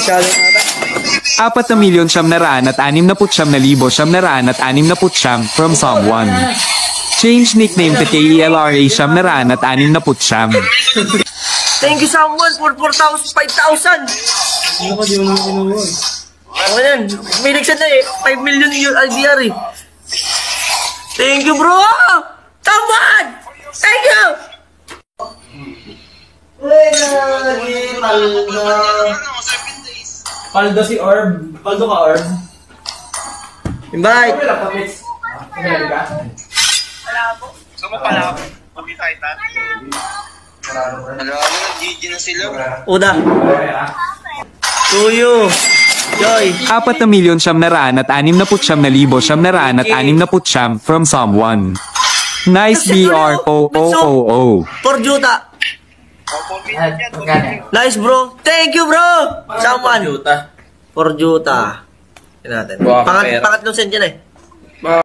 masyado nata. 4,969,669 from someone. Change nickname to KELRA 969. Thank you someone for 4,000, 5,000. Ano ka, di mo naman kinuha. Ano yan? May nagsan na eh. 5 million yung IDR eh. Thank you bro! Someone! Thank you! Paldo si Orb. Paldo ka, Orb. Invite! Wala pa, Mix. Wala ka? Gusto mo pala ako? Pag-fightan? Ano, nag-GG na sila. Uda! Tuyo! Joy! 4,969,969 from someone. Nice BROOOO. For Juta! Nice bro! Thank you bro! Someone! For Juta. Tignan natin. Pangatlong send yan eh.